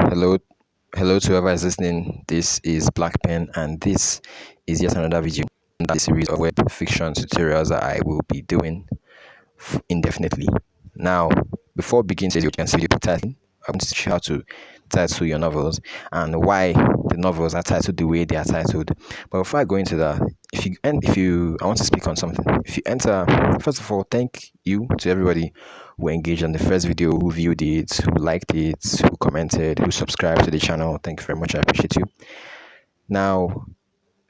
Hello, hello to whoever is listening. This is Black Pen, and this is yet another video in that series of web fiction tutorials that I will be doing indefinitely. Now, before beginning today's video, you can see the title. I'm going to teach you how to title your novels and why the novels are titled the way they are titled. But before I go into that, I want to speak on something. If you enter, first of all, thank you to everybody who engaged on the first video, who viewed it, who liked it, who commented, who subscribed to the channel. Thank you very much. I appreciate you. Now,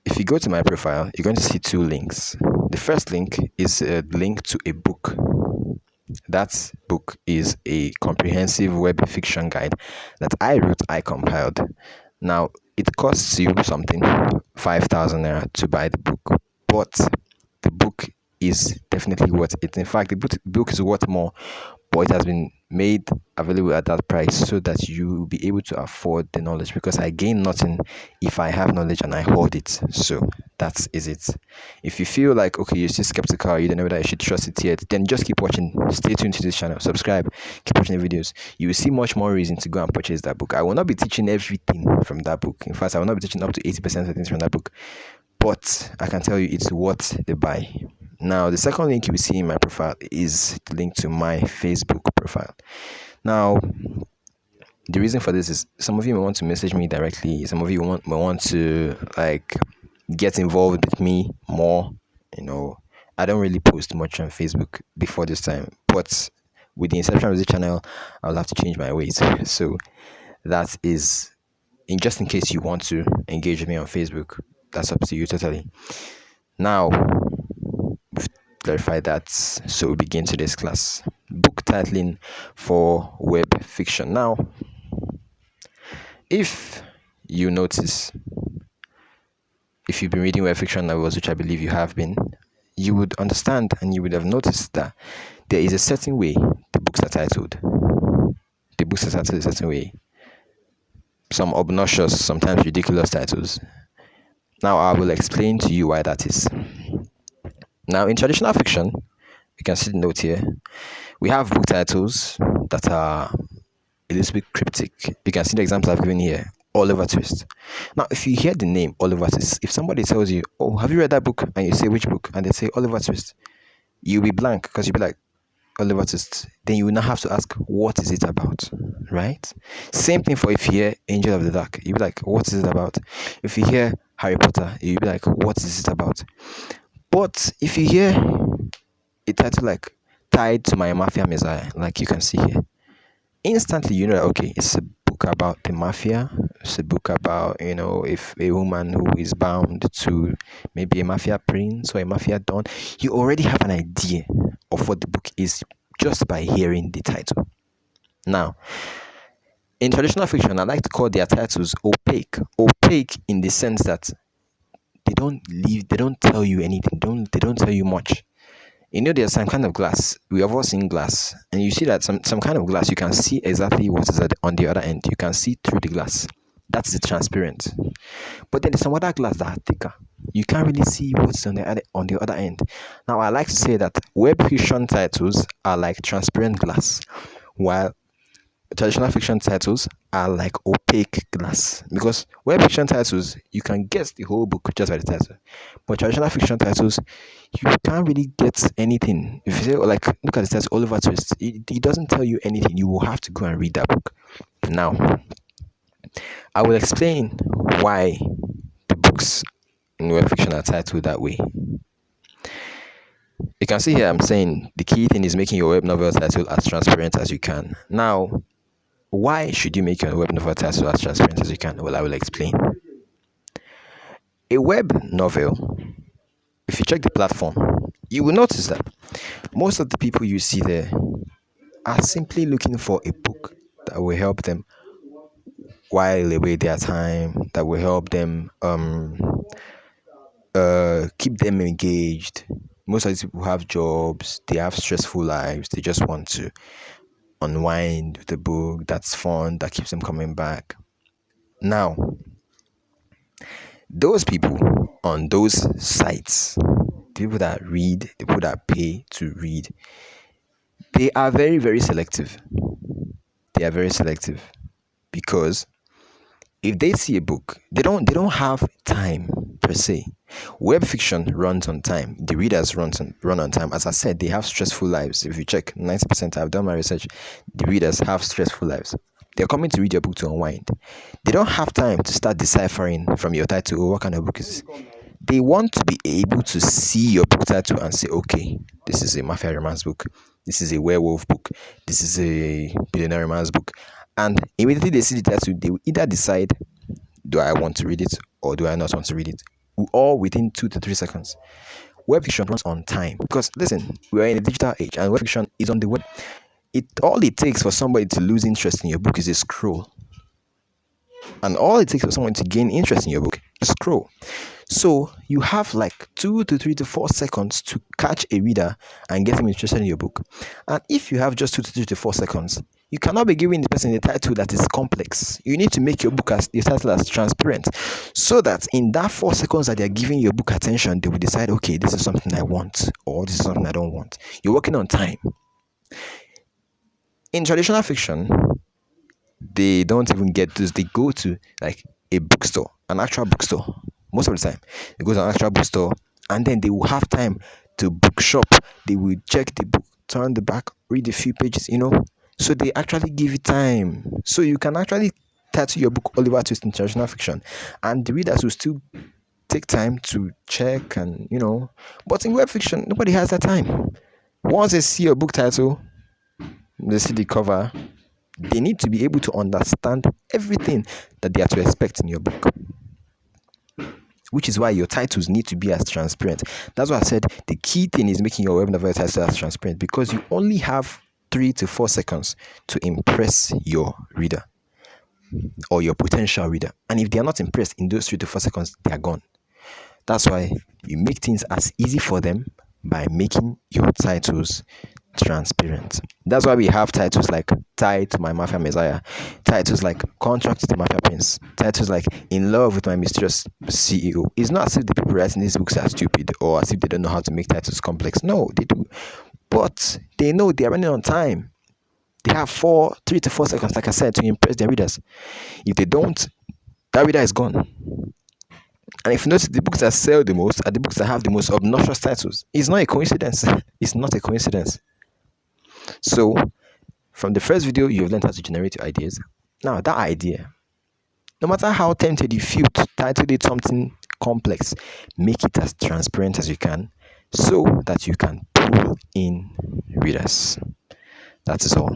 if you go to my profile, you're going to see two links. The first link is a link to a book. That book is a comprehensive web fiction guide that I compiled. Now, it costs you something, 5,000 naira to buy the book, but the book is definitely worth it. In fact, the book is worth more, but it has been made available at that price so that you will be able to afford the knowledge, because I gain nothing if I have knowledge and I hoard it. So that is it. If you feel like, okay, you're still skeptical, you don't know whether I should trust it yet, then just keep watching. Stay tuned to this channel, subscribe, keep watching the videos. You will see much more reason to go and purchase that book. I will not be teaching everything from that book. In fact, I will not be teaching up to 80% of things from that book, but I can tell you it's worth the buy. Now, the second link you will see in my profile is the link to my Facebook profile. Now, the reason for this is some of you may want to message me directly. Some of you may want to get involved with me more. I don't really post much on Facebook before this time, but with the inception of this channel, I'll have to change my ways. So that is, just in case you want to engage with me on Facebook, that's up to you totally. Now, clarify that, so we begin today's class. Book titling for web fiction. Now, if you notice, if you've been reading web fiction novels, which I believe you have been, you would understand and you would have noticed that there is a certain way the books are titled. The books are titled a certain way. Some obnoxious, sometimes ridiculous titles. Now, I will explain to you why that is. Now, in traditional fiction, you can see the note here. We have book titles that are a little bit cryptic. You can see the examples I've given here. Oliver Twist. Now, if you hear the name Oliver Twist, if somebody tells you, "Oh, have you read that book?" and you say, "Which book?" and they say Oliver Twist, you'll be blank, because you'll be like, Oliver Twist. Then you will now have to ask, what is it about? Right? Same thing for if you hear Angel of the Dark. You'll be like, what is it about? If you hear Harry Potter, you'll be like, what is it about? But if you hear a title like Tied to My Mafia Messiah, like you can see here, instantly you know that, okay, it's a book about the mafia. It's a book about, if a woman who is bound to maybe a mafia prince or a mafia don. You already have an idea of what the book is just by hearing the title. Now, in traditional fiction, I like to call their titles opaque. Opaque in the sense that they don't tell you anything. They don't tell you much. There's some kind of glass. We have all seen glass, and you see that some kind of glass, you can see exactly what is on the other end. You can see through the glass. That's the transparent. But then there's some other glass that are thicker. You can't really see what's on the other end. Now, I like to say that web fiction titles are like transparent glass, while traditional fiction titles are like opaque glass, because web fiction titles, you can guess the whole book just by the title, but traditional fiction titles, you can't really get anything. If you say, look at the title Oliver Twist, it doesn't tell you anything. You will have to go and read that book. Now, I will explain why the books in web fiction are titled that way. You can see here I'm saying the key thing is making your web novel title as transparent as you can. Now, why should you make your web novel title as transparent as you can? Well, I will explain. A web novel, if you check the platform, you will notice that most of the people you see there are simply looking for a book that will help them while away their time, that will help them keep them engaged. Most of these people have jobs, they have stressful lives, they just want to unwind with a book that's fun, that keeps them coming back. Now, those people on those sites, the people that read, the people that pay to read, they are very, very selective. They are very selective. because if they see a book, they don't have time per se. Web fiction runs on time. The readers run on time. As I said, they have stressful lives. If you check, 90%, I've done my research, the readers have stressful lives. They're coming to read your book to unwind. They don't have time to start deciphering from your title, what kind of book is this. They want to be able to see your book title and say, okay, this is a mafia romance book, this is a werewolf book, this is a billionaire romance book. And immediately they see the title, they will either decide, do I want to read it or do I not want to read it? All within 2 to 3 seconds. Web fiction runs on time because, listen, we are in a digital age and web fiction is on the web. All it takes for somebody to lose interest in your book is a scroll. And all it takes for someone to gain interest in your book is scroll. So you have like 2 to 3 to 4 seconds to catch a reader and get him interested in your book. And if you have just 2 to 3 to 4 seconds, you cannot be giving the person a title that is complex. You need to make your book your title as transparent, so that in that 4 seconds that they're giving your book attention, they will decide, okay, this is something I want, or this is something I don't want. You're working on time. In traditional fiction, they don't even get this. They go to like a bookstore, an actual bookstore. Most of the time, they go to an actual bookstore, and then they will have time to bookshop. They will check the book, turn the back, read a few pages, So they actually give you time. So you can actually title your book Oliver Twist in traditional fiction, and the readers will still take time to check and But in web fiction, nobody has that time. Once they see your book title, they see the cover, they need to be able to understand everything that they are to expect in your book. Which is why your titles need to be as transparent. That's why I said the key thing is making your web novel title as transparent, because you only have 3 to 4 seconds to impress your reader or your potential reader. And if they are not impressed in those 3 to 4 seconds, they are gone. That's why you make things as easy for them by making your titles transparent. That's why we have titles like Tied to My Mafia Messiah, titles like Contract to the Mafia Prince, titles like In Love with My Mysterious CEO. It's not as if the people writing these books are stupid or as if they don't know how to make titles complex. No, they do. But they know they are running on time. They have 3 to 4 seconds, like I said, to impress their readers. If they don't, that reader is gone. And if you notice, the books that sell the most are the books that have the most obnoxious titles. It's not a coincidence. It's not a coincidence. So, from the first video, you've learned how to generate your ideas. Now, that idea, no matter how tempted you feel to title it something complex, make it as transparent as you can so that you can pull in readers. That is all.